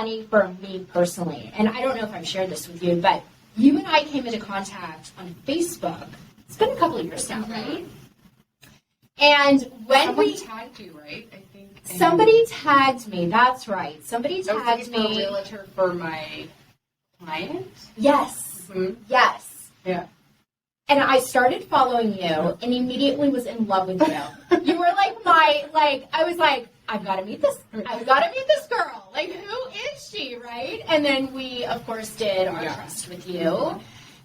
funny for me personally, and I don't know if I've shared this with you, but you and I came into contact on Facebook. It's been a couple of years now, right? And when somebody tagged you, right? I think somebody tagged me. That's right. Somebody tagged me. I was a realtor for my client. Yes. Mm-hmm. Yes. Yeah. And I started following you and immediately was in love with you. You were I was like, I've got to meet this girl. Like, who is she, right? And then we, of course, did our trust with you.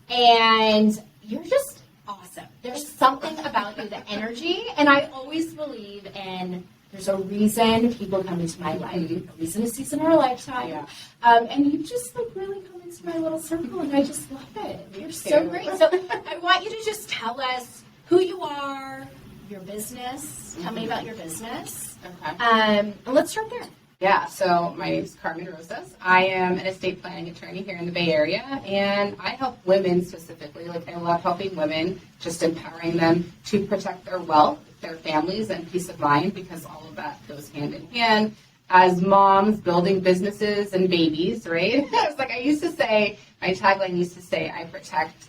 And you're just awesome. There's something about you, the energy. And I always believe in there's a reason people come into my life, a reason, a season, or a lifetime. Yeah. And you just really come into my little circle, and I just love it. You're so great. So I want you to just tell us who you are, your business. Tell me about your business. Okay. And let's start there. Yeah, so my name is Carmen Rosas. I am an estate planning attorney here in the Bay Area, and I help women specifically. I love helping women, just empowering them to protect their wealth, their families, and peace of mind, because all of that goes hand in hand. As moms building businesses and babies, right? I used to say, my tagline used to say, I protect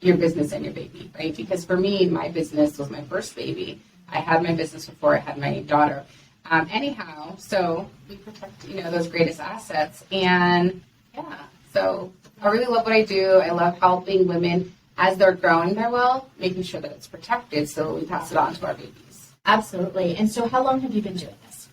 your business and your baby, right? Because for me, my business was my first baby. I had my business before I had my daughter. Anyhow, so we protect, those greatest assets. And so I really love what I do. I love helping women as they're growing their wealth, making sure that it's protected so we pass it on to our babies. Absolutely. And so how long have you been doing this?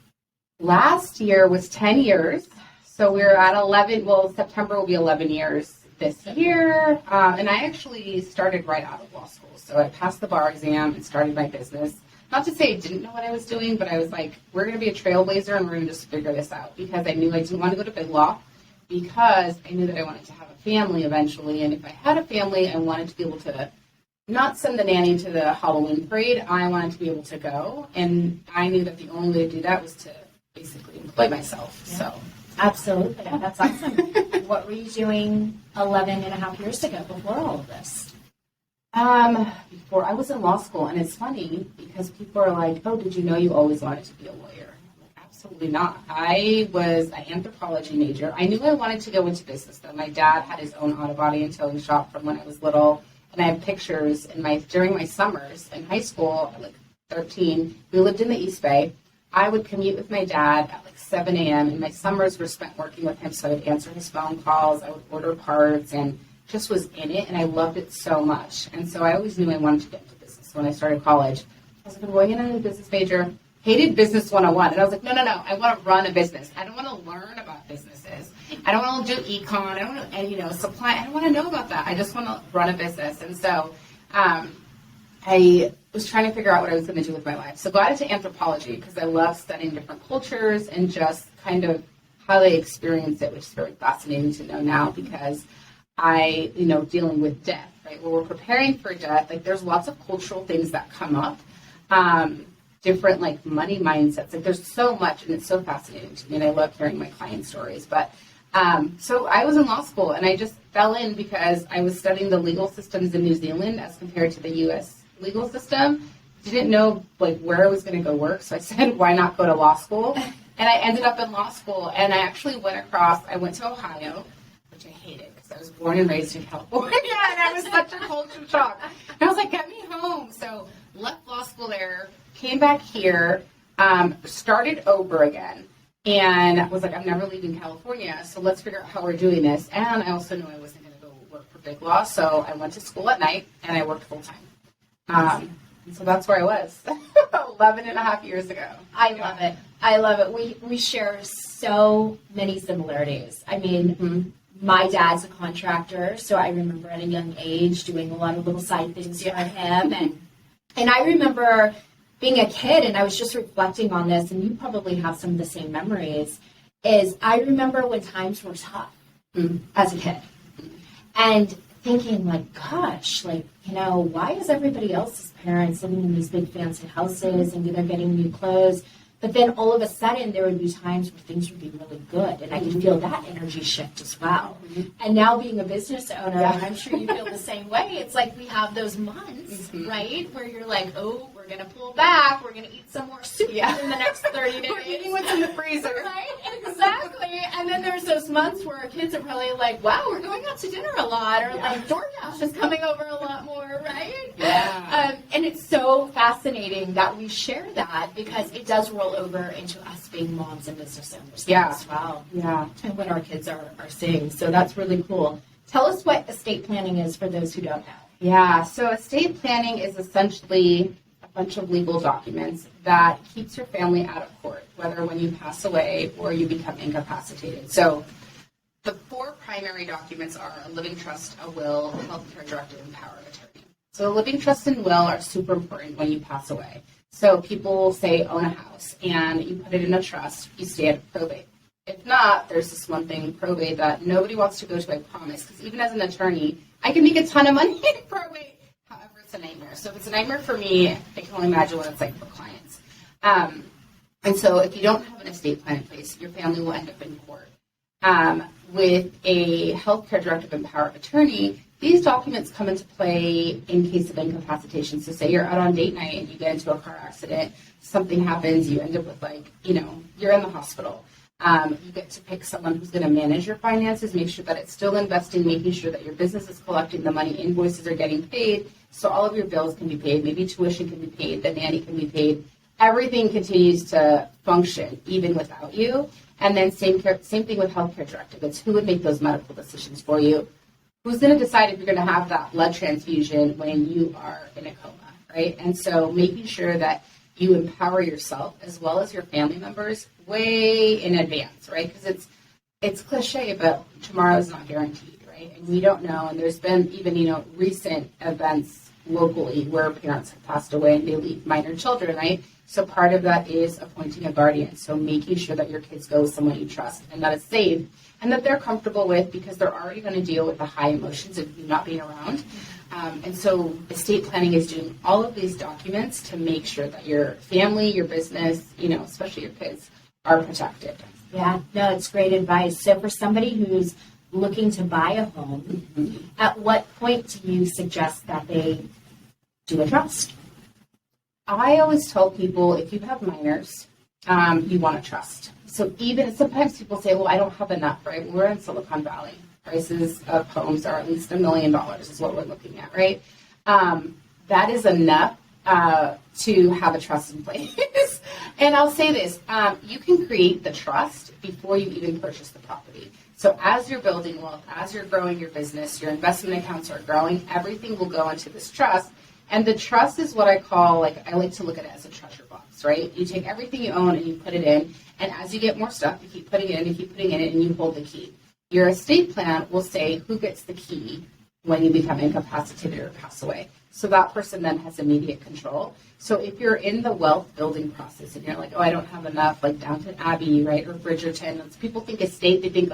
Last year was 10 years. So we're at 11, September will be 11 years this year. And I actually started right out of law school. So I passed the bar exam and started my business. Not to say I didn't know what I was doing, but I was like, we're going to be a trailblazer and we're going to just figure this out, because I knew I didn't want to go to big law, because I knew that I wanted to have a family eventually. And if I had a family, I wanted to be able to not send the nanny to the Halloween parade. I wanted to be able to go. And I knew that the only way to do that was to basically employ myself. Yeah. So absolutely. Yeah, that's awesome. What were you doing 11 and a half years ago before all of this? Before I was in law school, and it's funny because people are like, oh, did you know you always wanted to be a lawyer? I'm like, absolutely not. I was an anthropology major. I knew I wanted to go into business, though. My dad had his own auto body and towing shop from when I was little, and I have pictures during my summers in high school, at 13. We lived in the East Bay. I would commute with my dad at 7 a.m., and my summers were spent working with him, so I would answer his phone calls, I would order parts, and just was in it, and I loved it so much. And so I always knew I wanted to get into business. So when I started college, I was like, I'm going into a business major. Hated Business 101. And I was like, no. I want to run a business. I don't want to learn about businesses. I don't want to do econ. I don't want to, supply. I don't want to know about that. I just want to run a business. And so I was trying to figure out what I was going to do with my life. So got into anthropology because I love studying different cultures and just kind of how they experience it, which is very fascinating to know now, because dealing with death, right? When we're preparing for death, there's lots of cultural things that come up, different money mindsets. There's so much, and it's so fascinating to me, and I love hearing my client stories. But so I was in law school, and I just fell in because I was studying the legal systems in New Zealand as compared to the U.S. legal system. Didn't know where I was going to go work, so I said, why not go to law school? And I ended up in law school, and I actually went to Ohio, which I hated. I was born and raised in California, and I was such a culture shock. And I was like, get me home. So left law school there, came back here, started over again, and was like, I'm never leaving California, so let's figure out how we're doing this. And I also knew I wasn't going to go work for big law, so I went to school at night, and I worked full-time. And so that's where I was 11 and a half years ago. I love it. We share so many similarities. I mean, my dad's a contractor, so I remember at a young age doing a lot of little side things for him. And I remember being a kid, and I was just reflecting on this, and you probably have some of the same memories, is I remember when times were tough as a kid. And thinking gosh, why is everybody else's parents living in these big fancy houses and they're getting new clothes? But then all of a sudden, there would be times where things would be really good, and I could feel that energy shift as well. And now being a business owner, and I'm sure you feel the same way, it's we have those months, right, where you're oh, we're going to pull back. We're going to eat some more soup in the next 30 days. We're eating what's in the freezer. Right? Exactly. And then there's those months where our kids are probably like, wow, we're going out to dinner a lot, or like DoorDash is coming over a lot more, right? Yeah. And it's so fascinating that we share that because it does roll over into us being moms and business owners as well. Yeah. And what our kids are seeing. So that's really cool. Tell us what estate planning is for those who don't know. Yeah, so estate planning is essentially a bunch of legal documents that keeps your family out of court, whether when you pass away or you become incapacitated. So the four primary documents are a living trust, a will, a healthcare directive, and power of attorney. So a living trust and will are super important when you pass away. So people say own a house and you put it in a trust, you stay at probate. If not, there's this one thing, probate, that nobody wants to go to, I promise, because even as an attorney, I can make a ton of money in probate. However, it's a nightmare. So if it's a nightmare for me, I can only imagine what it's like for clients. And so if you don't have an estate plan in place, your family will end up in court. With a healthcare directive and power of attorney, these documents come into play in case of incapacitation. So say you're out on date night and you get into a car accident, something happens, you end up with you're in the hospital. You get to pick someone who's going to manage your finances, make sure that it's still investing, making sure that your business is collecting the money, invoices are getting paid, so all of your bills can be paid, maybe tuition can be paid, the nanny can be paid. Everything continues to function even without you. And then same thing with healthcare directive. It's who would make those medical decisions for you. Who's going to decide if you're going to have that blood transfusion when you are in a coma, right? And so making sure that you empower yourself as well as your family members way in advance, right? Because it's cliche, but tomorrow is not guaranteed, right? And we don't know. And there's been even, recent events locally where parents have passed away and they leave minor children, right? So part of that is appointing a guardian. So making sure that your kids go with someone you trust and that is safe and that they're comfortable with because they're already going to deal with the high emotions of you not being around. And so estate planning is doing all of these documents to make sure that your family, your business, especially your kids, are protected. Yeah, no, it's great advice. So for somebody who's looking to buy a home, at what point do you suggest that they do a trust? I always tell people if you have minors, you want a trust. So even sometimes people say, well, I don't have enough, right? We're in Silicon Valley. Prices of homes are at least $1 million is what we're looking at, right? That is enough to have a trust in place. And I'll say this, you can create the trust before you even purchase the property. So as you're building wealth, as you're growing your business, your investment accounts are growing, everything will go into this trust. And the trust is what I call, I like to look at it as a treasure box, right? You take everything you own and you put it in. And as you get more stuff, you keep putting it in and keep putting it in and you hold the key. Your estate plan will say who gets the key when you become incapacitated or pass away. So that person then has immediate control. So if you're in the wealth building process and you're like, oh, I don't have enough, like Downton Abbey, right, or Bridgerton, people think estate, they think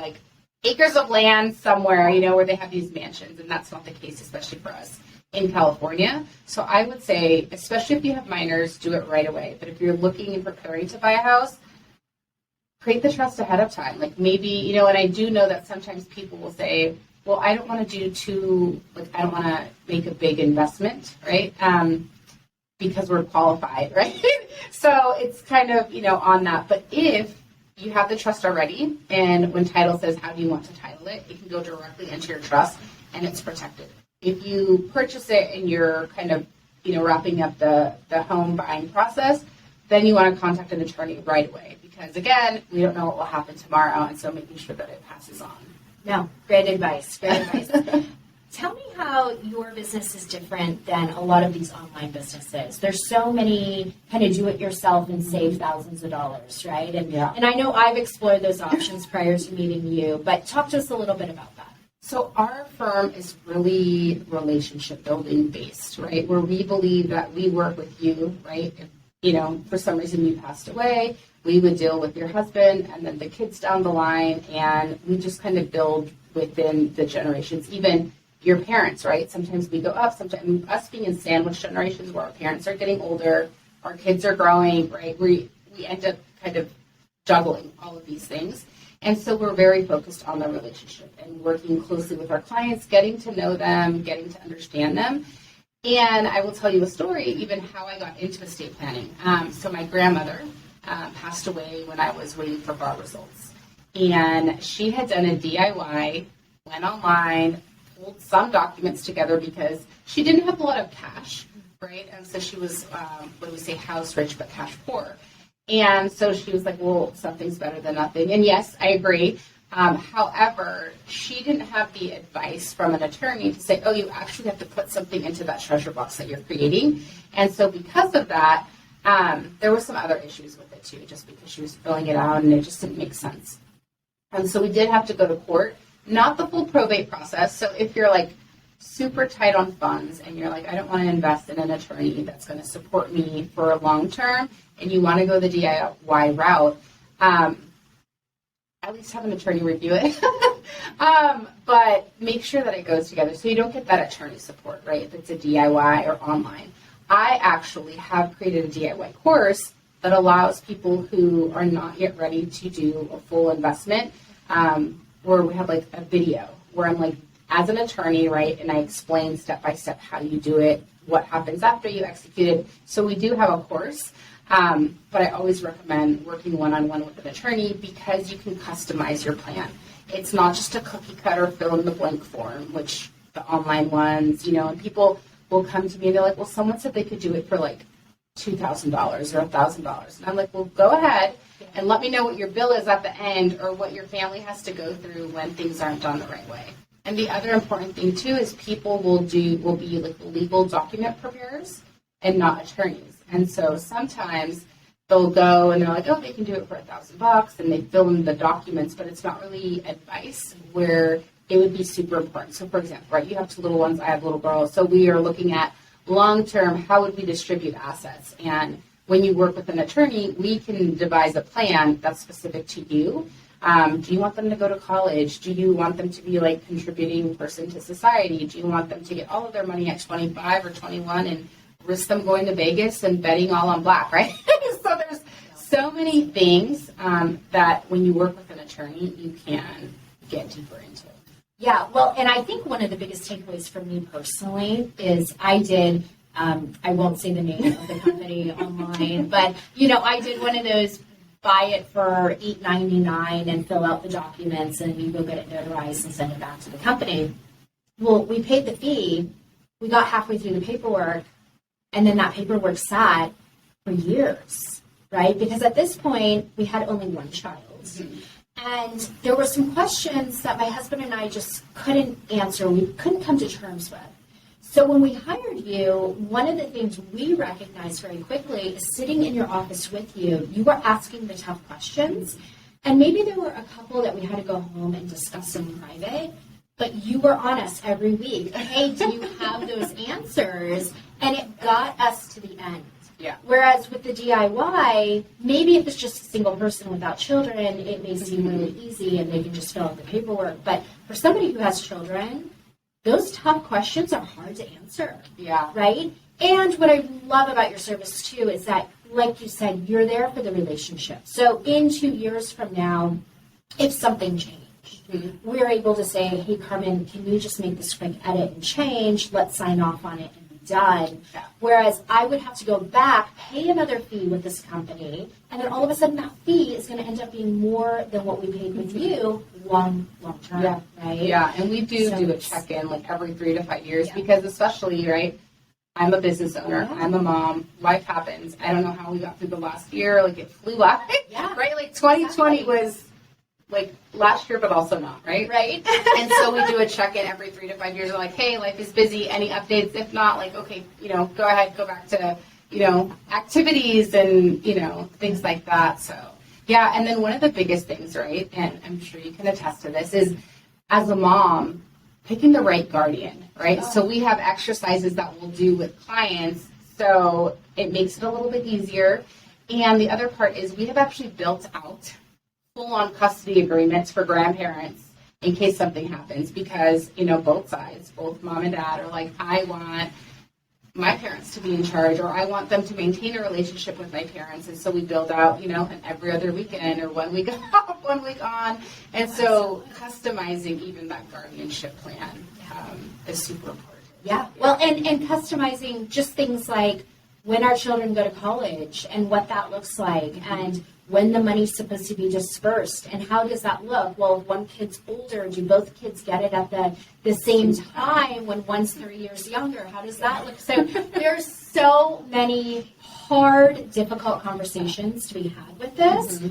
acres of land somewhere, where they have these mansions. And that's not the case, especially for us in California. So I would say, especially if you have minors, do it right away. But if you're looking and preparing to buy a house, create the trust ahead of time. Maybe, and I do know that sometimes people will say, well, I don't want to do I don't want to make a big investment, right? Because we're qualified, right? So it's kind of, on that. But if you have the trust already, and when title says, how do you want to title it, it can go directly into your trust and it's protected. If you purchase it and you're kind of, wrapping up the home buying process, then you want to contact an attorney right away. Because again, we don't know what will happen tomorrow, and so making sure that it passes on. No, great advice. Great advice. Tell me how your business is different than a lot of these online businesses. There's so many kind of do it yourself and save thousands of dollars, right? And I know I've explored those options prior to meeting you, but talk to us a little bit about that. So our firm is really relationship building based, right? Where we believe that we work with you, right? If, for some reason you passed away, we would deal with your husband and then the kids down the line, and we just kind of build within the generations, even your parents, right? Sometimes we go up, sometimes us being in sandwich generations where our parents are getting older, our kids are growing, right? We end up kind of juggling all of these things. And so we're very focused on the relationship and working closely with our clients, getting to know them, getting to understand them. And I will tell you a story, even how I got into estate planning. So my grandmother passed away when I was waiting for bar results. And she had done a DIY, went online, pulled some documents together because she didn't have a lot of cash, right? And so she was, what do we say, house rich but cash poor. And so she was like, well, something's better than nothing. And yes, I agree. However, she didn't have the advice from an attorney to say, oh, you actually have to put something into that treasure box that you're creating. And so because of that, there were some other issues with it too, just because she was filling it out and it just didn't make sense. And so we did have to go to court, not the full probate process. So if you're like super tight on funds and you're like, I don't want to invest in an attorney that's going to support me for a long term, and you want to go the DIY route, at least have an attorney review it. But make sure that it goes together so you don't get that attorney support, right? If it's a DIY or online. I actually have created a DIY course that allows people who are not yet ready to do a full investment, where we have like a video where I'm like, as an attorney, right, and I explain step by step how you do it, what happens after you execute it. So we do have a course. But I always recommend working one-on-one with an attorney because you can customize your plan. It's not just a cookie cutter fill in the blank form, which the online ones, and people will come to me and they're like, well, someone said they could do it for like $2,000 or $1,000. And I'm like, well, go ahead and let me know what your bill is at the end or what your family has to go through when things aren't done the right way. And the other important thing too is people will be like legal document preparers and not attorneys. And so sometimes they'll go and they're like, oh, they can do it for $1,000 and they fill in the documents, but it's not really advice where it would be super important. So for example, right, you have two little ones, I have little girls. So we are looking at long-term, how would we distribute assets? And when you work with an attorney, we can devise a plan that's specific to you. Do you want them to go to college? Do you want them to be like contributing person to society? Do you want them to get all of their money at 25 or 21 and risk them going to Vegas and betting all on black, right? So there's so many things that when you work with an attorney, you can get deeper into. Yeah, well, and I think one of the biggest takeaways for me personally is I did, I won't say the name of the company online, but, I did one of those buy it for $8.99 and fill out the documents and you go get it notarized and send it back to the company. Well, we paid the fee. We got halfway through the paperwork. And then that paperwork sat for years, right? Because at this point, we had only one child. Mm-hmm. And there were some questions that my husband and I just couldn't answer. We couldn't come to terms with. So when we hired you, one of the things we recognized very quickly is sitting in your office with you, you were asking the tough questions. And maybe there were a couple that we had to go home and discuss in private. But you were on us every week. Hey, do you have those answers? And it got us to the end. Yeah. Whereas with the DIY, maybe if it's just a single person without children, it may seem really easy and they can just fill out the paperwork. But for somebody who has children, those tough questions are hard to answer. Yeah. Right? And what I love about your service, too, is that, like you said, you're there for the relationship. So in 2 years from now, if something changed, we're able to say, hey, Carmen, can you just make this quick edit and change? Let's sign off on it and be done. Yeah. Whereas I would have to go back, pay another fee with this company, and then all of a sudden that fee is going to end up being more than what we paid with you long term. Yeah. Right? Yeah, and we do a check-in like every 3 to 5 years because especially, right, I'm a business owner. Yeah. I'm a mom. Life happens. I don't know how we got through the last year. Like it flew by. Yeah. Right? Like 2020 was like last year, but also not, right? Right. And so we do a check-in every 3 to 5 years. We're like, hey, life is busy. Any updates? If not, like, okay, go ahead, go back to, activities and, things like that. So, yeah. And then one of the biggest things, right, and I'm sure you can attest to this, is as a mom, picking the right guardian, right? Oh. So we have exercises that we'll do with clients. So it makes it a little bit easier. And the other part is we have actually built out full-on custody agreements for grandparents in case something happens because, both sides, both mom and dad are like, I want my parents to be in charge or I want them to maintain a relationship with my parents. And so we build out, an every other weekend or 1 week off, 1 week on. And so customizing even that guardianship plan is super important. Yeah. Well, and customizing just things like when our children go to college and what that looks like, and when the money's supposed to be dispersed, and how does that look? Well, if one kid's older, do both kids get it at the same time when one's 3 years younger? How does that look? So there's so many hard, difficult conversations to be had with this,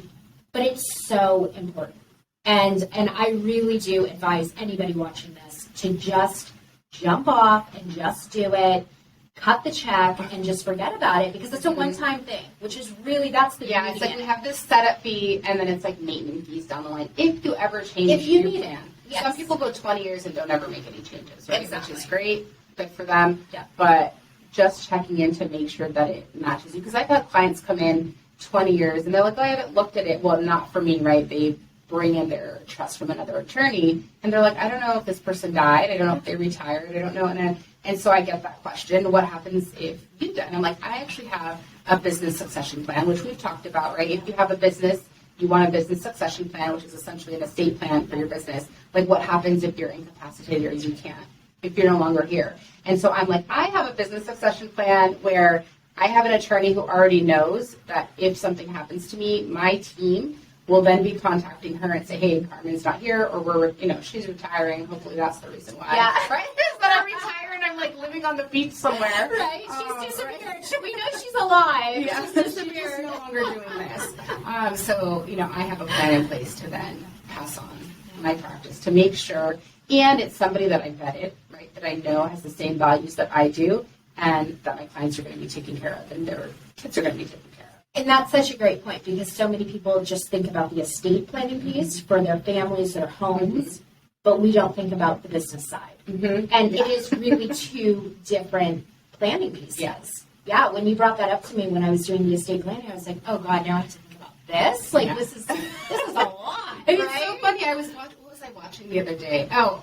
but it's so important. And I really do advise anybody watching this to just jump off and just do it. Cut the check and just forget about it, because it's a one-time thing, which is really, that's the it's like we have this setup fee, and then it's like maintenance fees down the line if you ever change your plan. Yes. Some people go 20 years and don't ever make any changes, right? Exactly. Which is great, good for them. Yeah. But just checking in to make sure that it matches you, because I've had clients come in 20 years and they're like, oh, I haven't looked at it. Well, not for me, right? They bring in their trust from another attorney, and they're like, I don't know if this person died. I don't know if they retired. I don't know. And so I get that question, what happens if you die? And I'm like, I actually have a business succession plan, which we've talked about, right? If you have a business, you want a business succession plan, which is essentially an estate plan for your business. Like, what happens if you're incapacitated or you can't, if you're no longer here? And so I'm like, I have a business succession plan where I have an attorney who already knows that if something happens to me, my team will then be contacting her and say, hey, Carmen's not here, or she's retiring. Hopefully that's the reason why. Yeah. Right? Is that I retire and I'm like living on the beach somewhere. Right. She's disappeared. Right. We know she's alive. Yeah. She's disappeared. She's no longer doing this. So, I have a plan in place to then pass on my practice to make sure, and it's somebody that I vetted, right, that I know has the same values that I do, and that my clients are going to be taken care of, and their kids are going to be taken care of. And that's such a great point, because so many people just think about the estate planning piece for their families, their homes, but we don't think about the business side. And it is really two different planning pieces. Yes. Yeah, when you brought that up to me when I was doing the estate planning, I was like, oh God, now I have to think about this? Like, this is a lot. And right? it's so funny. What was I watching the other day? Oh,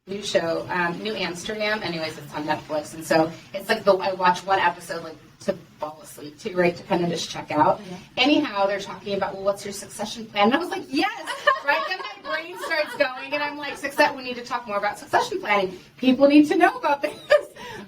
new show, New Amsterdam. Anyways, it's on Netflix, and so it's like I watch one episode like to fall asleep to, right, to kind of just check out. Anyhow, they're talking about, well, what's your succession plan? And I was like, yes, right? Then my brain starts going, and I'm like, we need to talk more about succession planning. People need to know about this.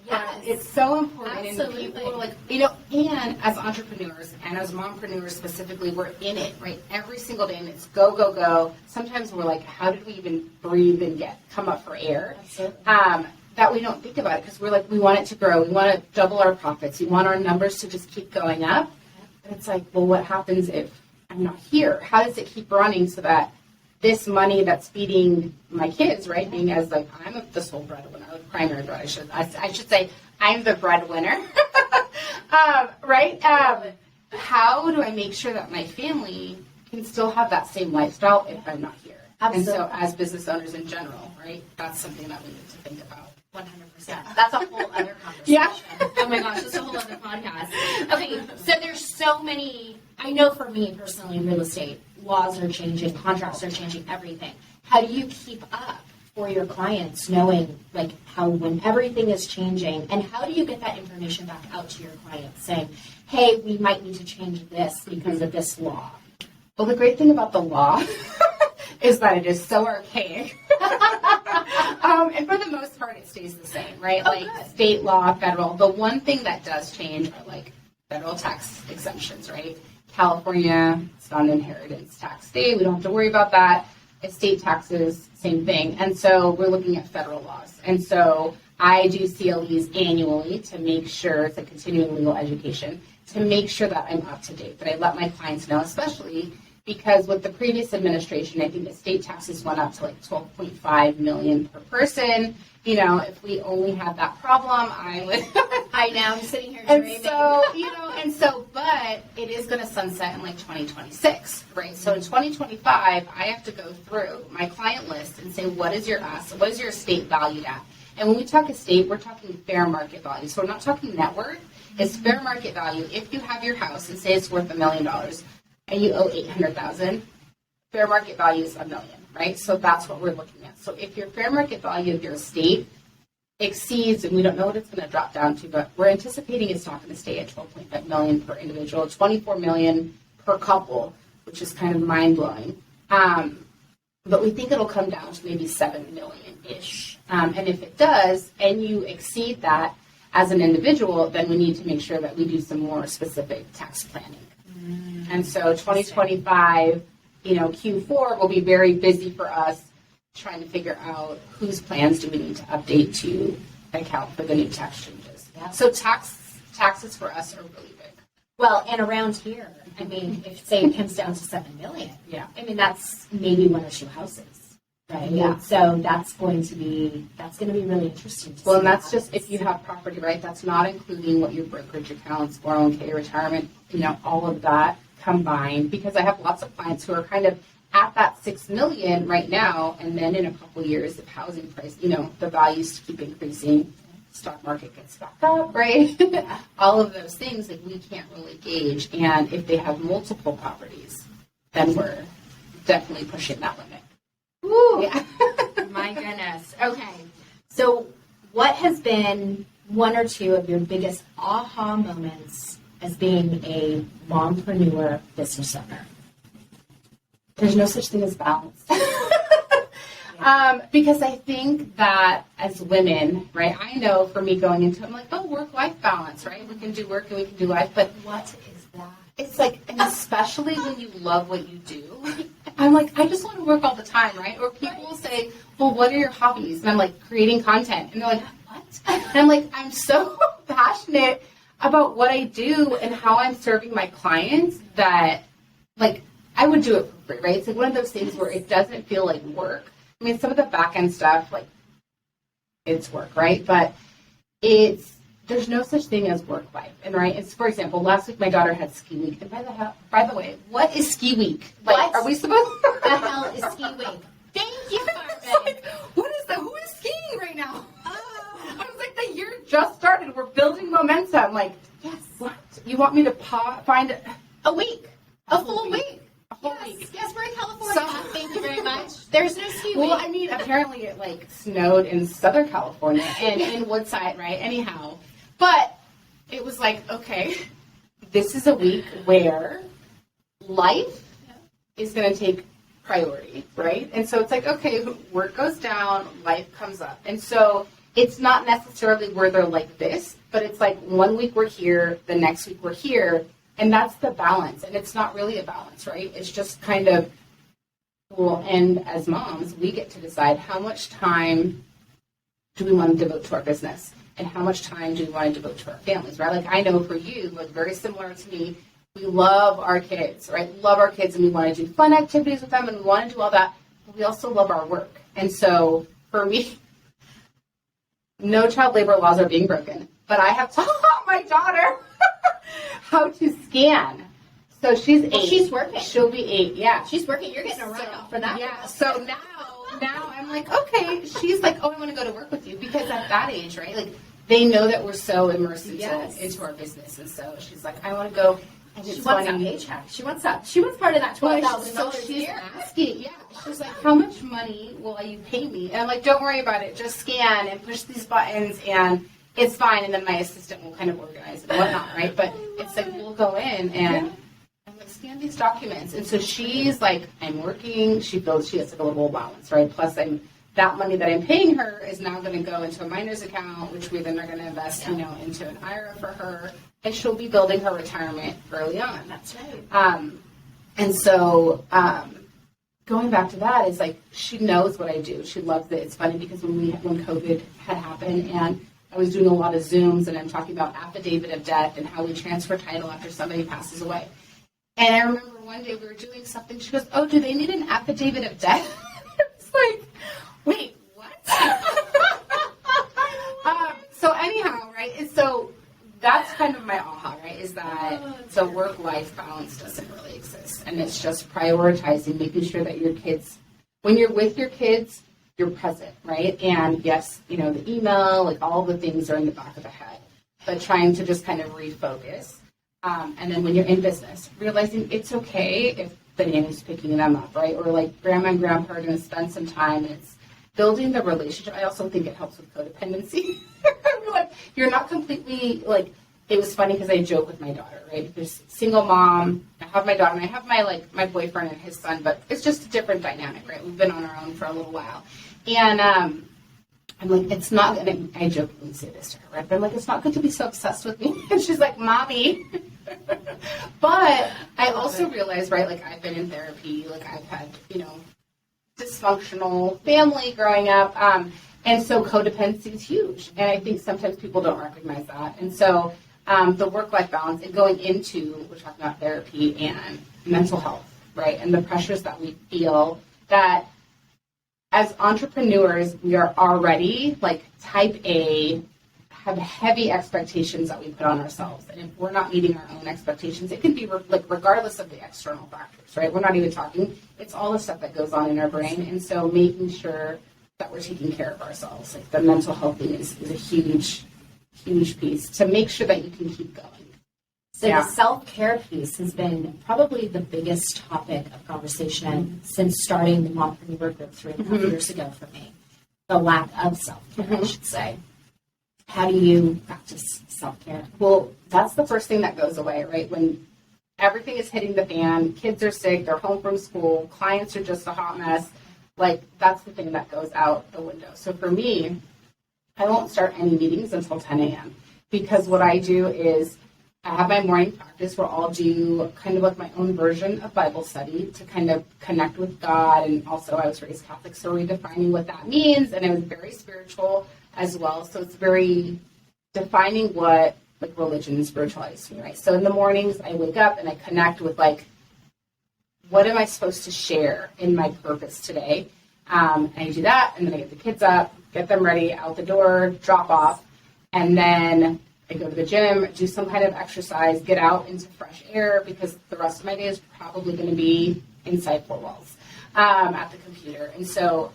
Yes. It's so important. Absolutely. And people are like, and as entrepreneurs and as mompreneurs specifically, we're in it, right? Every single day, and it's go, go, go. Sometimes we're like, how did we even breathe and come up for air? Absolutely. That we don't think about it, because we're like, we want it to grow. We want to double our profits. We want our numbers to just keep going up. And it's like, well, what happens if I'm not here? How does it keep running so that this money that's feeding my kids, right, being as like, I'm the sole breadwinner, the primary breadwinner, I should say, I'm the breadwinner, right? How do I make sure that my family can still have that same lifestyle if I'm not here? Absolutely. And so as business owners in general, right, that's something that we need to think about. 100%. That's a whole other conversation. Yeah. Oh my gosh, that's a whole other podcast. Okay, so there's so many, I know for me personally in real estate, laws are changing, contracts are changing, everything. How do you keep up for your clients knowing like how when everything is changing, and how do you get that information back out to your clients saying, hey, we might need to change this because of this law? Well, the great thing about the law is that it is so archaic. And for the most part, it stays the same, right? Good. State law, federal. The one thing that does change are like federal tax exemptions, right? California, it's not an inheritance tax state. We don't have to worry about that. Estate taxes, same thing. And so we're looking at federal laws. And so I do CLEs annually to make sure, it's a continuing legal education, to make sure that I'm up to date, that I let my clients know, especially because with the previous administration, I think estate taxes went up to like $12.5 million per person. If we only had that problem, I would. I know, I'm sitting here dreaming. And so, but it is going to sunset in like 2026, right? So in 2025, I have to go through my client list and say, what is your asset? What is your estate valued at? And when we talk estate, we're talking fair market value. So we're not talking net worth. It's fair market value. If you have your house and say it's worth $1 million, and you owe $800,000, fair market value is $1 million, right? So that's what we're looking at. So if your fair market value of your estate exceeds, and we don't know what it's going to drop down to, but we're anticipating it's not going to stay at $12.5 million per individual, $24 million per couple, which is kind of mind blowing. but we think it'll come down to maybe 7 million-ish. And if it does, and you exceed that as an individual, then we need to make sure that we do some more specific tax planning. And so 2025, Q4 will be very busy for us trying to figure out whose plans do we need to update to account for the new tax changes. Yeah. So taxes for us are really big. Well, and around here, I mean, if say it comes down to 7 million, Yeah. I mean, that's maybe 1 or 2 houses, right? Yeah. So that's going to be really interesting. Well, and that's just if you have property, right? That's not including what your brokerage accounts, 401k, retirement, all of that combined. Because I have lots of clients who are kind of at that 6 million right now, and then in a couple of years, if housing price, the values keep increasing, stock market gets back up, right? All of those things that we can't really gauge. And if they have multiple properties, then we're definitely pushing that limit. Woo! Yeah. My goodness. Okay. So what has been 1 or 2 of your biggest aha moments as being a mompreneur business owner? There's no such thing as balance. Because I think that as women, right, I know for me going into it, I'm like, oh, work-life balance, right? We can do work and we can do life, but What is that? it's like, and especially when you love what you do, I'm like, I just want to work all the time, right? Or people will say, well, what are your hobbies? And I'm like, creating content. And they're like, what? And I'm like, I'm so passionate about what I do and how I'm serving my clients that, like, I would do it for free, right? It's like one of those things where it doesn't feel like work. I mean, some of the back end stuff, like, it's work, right? But there's no such thing as work life. And right, it's, for example, last week my daughter had ski week. And by the way, what is ski week? Like, What? are we supposed to? The hell is ski week? Thank you, Carmen. Like, who is skiing right now? I was like, the year just started. We're building momentum. Like, Yes. what? You want me to find A week. A full week. a whole Yes. week? Yes, we're in California. So- Thank you very much. There's no ski Well, week. I mean, apparently it like snowed in Southern California and in Woodside, right? Anyhow, but it was like, okay, this is a week where life is going to take priority, right? And so it's like, okay, work goes down, life comes up. And so it's not necessarily where they're like this, but it's like 1 week we're here, the next week we're here, and that's the balance. And it's not really a balance, right? It's just kind of, well, and as moms, we get to decide how much time do we want to devote to our business and how much time do we want to devote to our families, right? Like I know for you, like very similar to me, we love our kids, right? Love our kids and we want to do fun activities with them and we want to do all that, but we also love our work. And so for me, no child labor laws are being broken, but I have taught my daughter how to scan. So she's 8. Well, she's working. She'll be 8, yeah. She's working. You're getting a write-off for that. Yeah, so now I'm like, okay, she's like, oh, I want to go to work with you because at that age, right, like they know that we're so immersed into our business. And so she's like, I want to go. And She it's wants that funny. paycheck. She wants that. She wants part of that $12,000 So a she's year. asking, yeah. She's like, how much money will you pay me? And I'm like, don't worry about it. Just scan and push these buttons and it's fine. And then my assistant will kind of organize it and whatnot, right? But it's like, we'll go in and I'm like, scan these documents. And so she's like, I'm working. She has like a little allowance, right? Plus that money that I'm paying her is now going to go into a minor's account, which we then are going to invest, into an IRA for her. And she'll be building her retirement early on. That's right. And so going back to that is like she knows what I do. She loves it. It's funny because when COVID had happened and I was doing a lot of Zooms and I'm talking about affidavit of death and how we transfer title after somebody passes away. And I remember one day we were doing something. She goes, "Oh, do they need an affidavit of death?" It's like, wait, what? So anyhow, right? And so that's kind of my aha, right? Is that the work-life balance doesn't really exist. And it's just prioritizing, making sure that your kids, when you're with your kids, you're present, right? And yes, the email, like all the things are in the back of the head, but trying to just kind of refocus. And then when you're in business, realizing it's okay if the nanny's picking them up, right? Or like grandma and grandpa are going to spend some time. And it's building the relationship. I also think it helps with codependency. Like you're not completely like it was funny because I joke with my daughter, right? There's single mom, I have my daughter, and I have my boyfriend and his son, but it's just a different dynamic, right? We've been on our own for a little while. And I'm like, it's not, and I jokingly say this to her, right? But I'm like, it's not good to be so obsessed with me. And she's like, Mommy. But I also realized, right, like I've been in therapy, like I've had, dysfunctional family growing up. And so codependency is huge. And I think sometimes people don't recognize that. And so the work-life balance and going into, we're talking about therapy and mental health, right? And the pressures that we feel that as entrepreneurs, we are already like type A, have heavy expectations that we put on ourselves. And if we're not meeting our own expectations, it can be like regardless of the external factors, right? We're not even talking. It's all the stuff that goes on in our brain. And so making sure that we're taking care of ourselves, like the mental health thing is a huge, huge piece to make sure that you can keep going. So the self-care piece has been probably the biggest topic of conversation since starting the Mompreneur group 3.5 years ago for me. The lack of self-care, I should say. How do you practice self-care? Well, that's the first thing that goes away, right? When everything is hitting the fan, kids are sick, they're home from school, clients are just a hot mess, like that's the thing that goes out the window. So for me, I won't start any meetings until 10 a.m. because what I do is I have my morning practice where I'll do kind of like my own version of Bible study to kind of connect with God. And also I was raised Catholic, so redefining what that means. And it was very spiritual as well. So it's very defining what like religion and spirituality is to me, right? So in the mornings I wake up and I connect with like, what am I supposed to share in my purpose today? I do that, and then I get the kids up, get them ready, out the door, drop off, and then I go to the gym, do some kind of exercise, get out into fresh air, because the rest of my day is probably going to be inside four walls at the computer. And so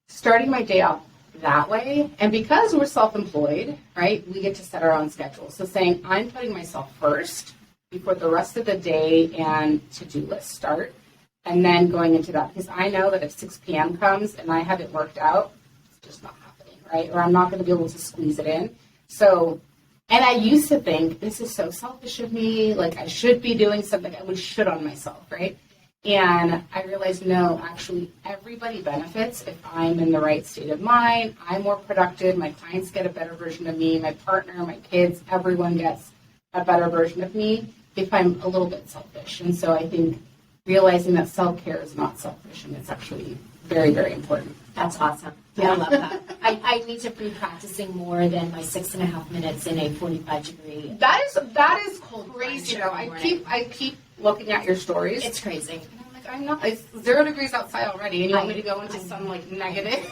starting my day off that way, and because we're self-employed, right, we get to set our own schedule. So saying, I'm putting myself first before the rest of the day and to-do list start, and then going into that, because I know that if 6 p.m. comes and I haven't worked out, it's just not happening, right? Or I'm not going to be able to squeeze it in. So, and I used to think, this is so selfish of me, like I should be doing something, I would shit on myself, right? And I realized, no, actually everybody benefits if I'm in the right state of mind, I'm more productive, my clients get a better version of me, my partner, my kids, everyone gets a better version of me if I'm a little bit selfish. And so I think realizing that self-care is not selfish, and it's actually very, very important. That's awesome. Yeah. I love that. I need to be practicing more than my 6.5 minutes in a 45-degree. That is crazy. You know, I keep looking at your stories. It's crazy. And I'm like, I'm not. It's 0 degrees outside already, and you want me to go into some like negative?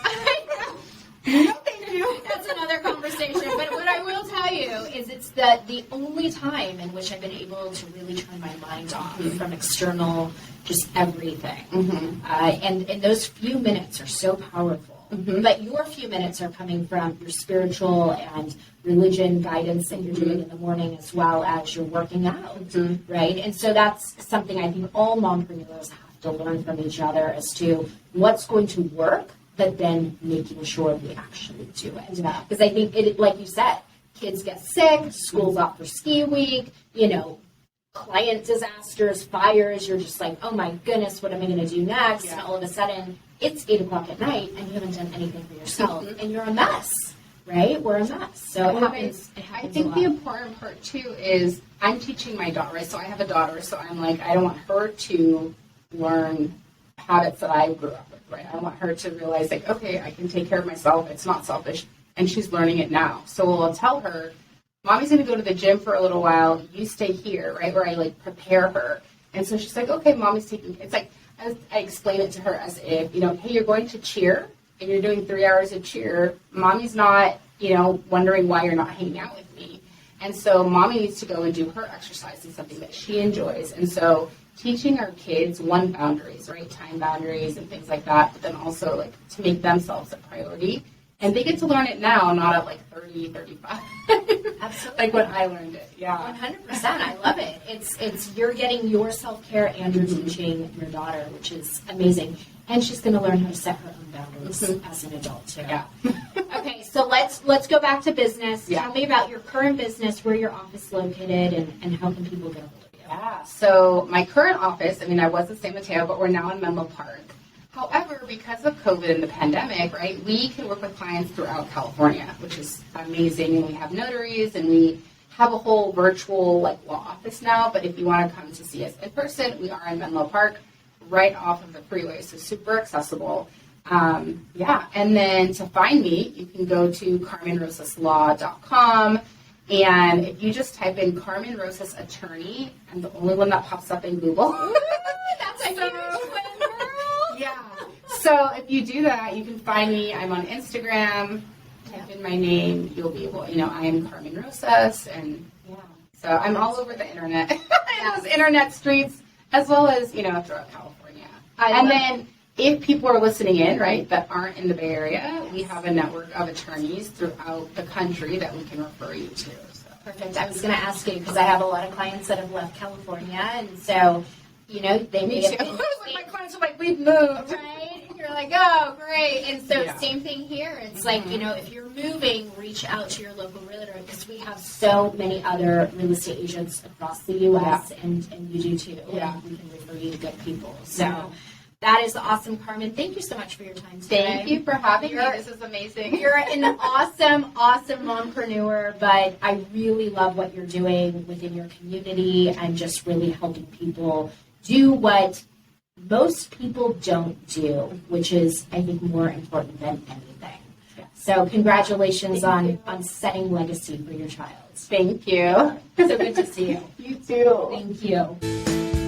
No, thank you. That's another conversation. But what I will tell you is it's the only time in which I've been able to really turn my mind off from external, just everything. And those few minutes are so powerful. But your few minutes are coming from your spiritual and religion guidance that you're doing in the morning, as well as you're working out, right? And so that's something I think all mompreneurs have to learn from each other as to what's going to work, but then making sure we actually do it. Because I think, it, like you said, kids get sick, school's off for ski week, client disasters, fires, you're just like, oh my goodness, what am I going to do next? And all of a sudden, it's 8 o'clock at night, and you haven't done anything for yourself, and you're a mess, right? We're a mess. So it happens I think the important part, too, is I'm teaching my daughter, right? So I have a daughter, so I'm like, I don't want her to learn habits that I grew up with, right? I want her to realize, like, okay, I can take care of myself. It's not selfish. And she's learning it now. So I'll tell her, Mommy's going to go to the gym for a little while. You stay here, right, where I, like, prepare her. And so she's like, okay, Mommy's taking, it's like, I explain it to her as if, hey, you're going to cheer, and you're doing 3 hours of cheer. Mommy's not, wondering why you're not hanging out with me. And so Mommy needs to go and do her exercise and something that she enjoys. And so teaching our kids, boundaries, right, time boundaries and things like that, but then also, like, to make themselves a priority. And they get to learn it now, not at, like, 30, 35. Absolutely. Like when I learned it, yeah. 100%. I love it. It's you're getting your self-care and you're teaching your daughter, which is amazing. And she's going to learn how to set her own boundaries as an adult, too. Yeah. Okay, so let's go back to business. Yeah. Tell me about your current business, where your office is located, and how can people get a hold of you? Yeah, so my current office, I was in San Mateo, but we're now in Menlo Park. However, because of COVID and the pandemic, right, we can work with clients throughout California, which is amazing. And we have notaries and we have a whole virtual law office now. But if you want to come to see us in person, we are in Menlo Park, right off of the freeway, so super accessible. And then to find me, you can go to carmenrosaslaw.com. And if you just type in Carmen Rosas Attorney, I'm the only one that pops up in Google. That's a huge win, girl. Yeah. So if you do that, you can find me. I'm on Instagram. Type in my name. You'll be able, I am Carmen Rosas. And so I'm all over the internet. In those internet streets, as well as, throughout California. And then if people are listening in, right, that aren't in the Bay Area, we have a network of attorneys throughout the country that we can refer you to. So. Perfect. I was going to ask you because I have a lot of clients that have left California, and so, they may have been. My clients are like, we've moved. Right? And you're like, oh, great. And so Yeah. same thing here. It's like, if you're moving, reach out to your local realtor because we have so many other real estate agents across the U.S. and you do too. Yeah. And we can refer you to good people. So that is awesome, Carmen. Thank you so much for your time today. Thank you for having me. This is amazing. You're an awesome mompreneur, but I really love what you're doing within your community and just really helping people do what most people don't do, which is, I think, more important than anything. So congratulations on setting legacy for your child. Thank you. So good to see you. You too. Thank you.